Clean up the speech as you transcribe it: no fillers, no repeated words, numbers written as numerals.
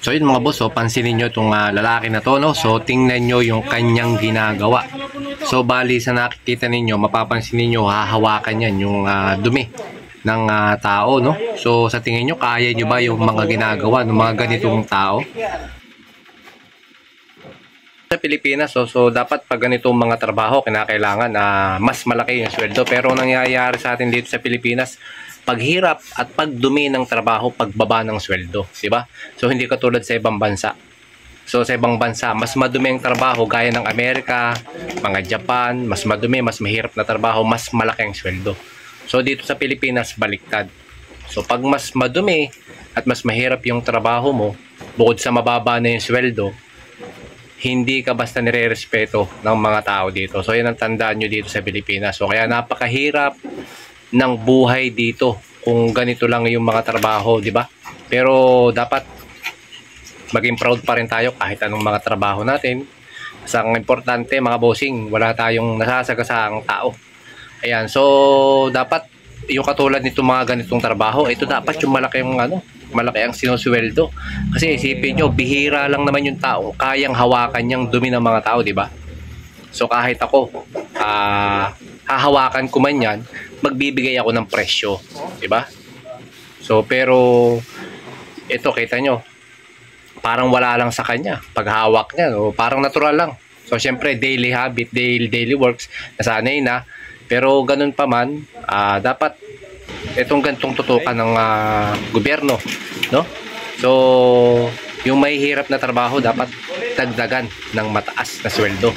So yun mga boss, so pansinin nyo itong lalaki na to, no? So tingnan nyo yung kanyang ginagawa. So bali sa nakikita ninyo, mapapansin ninyo, hahawakan yan yung dumi ng tao, no? So sa tingin nyo, kaya nyo ba yung mga ginagawa ng mga ganitong tao? Sa Pilipinas, so dapat pag ganitong mga trabaho, kinakailangan na mas malaki yung sweldo. Pero nangyayari sa atin dito sa Pilipinas, paghirap at pagdumi ng trabaho, pagbaba ng sweldo, di ba? So hindi katulad sa ibang bansa. So sa ibang bansa, mas madumi ang trabaho gaya ng Amerika, mga Japan, mas madumi, mas mahirap na trabaho, mas malaki ang sweldo. So dito sa Pilipinas, baliktad. So pag mas madumi at mas mahirap yung trabaho mo, bukod sa mababa na yung sweldo, hindi ka basta nire-respeto ng mga tao dito. So yan ang tandaan nyo dito sa Pilipinas. So kaya napakahirap ng buhay dito kung ganito lang yung mga trabaho, di ba? Pero dapat maging proud pa rin tayo kahit anong mga trabaho natin. Kasi ang importante mga bossing, wala tayong nasasagasaang tao. Ayan, so dapat yung katulad nito mga ganitong trabaho, ito dapat yung malaki yung malaki ang sinusweldo. Kasi isipin nyo, bihira lang naman yung tao kayang hawakan yung dumi ng mga tao, di ba? So kahit ako, hahawakan ko man yan, magbibigay ako ng presyo, di ba? So pero ito kita nyo, parang wala lang sa kanya paghawak niya, no? Parang natural lang. So syempre daily habit, daily works, nasanay na. Pero ganun pa man, dapat itong gantong tutukan ng gobyerno, no? So yung may hirap na trabaho dapat dagdagan ng mataas na sweldo.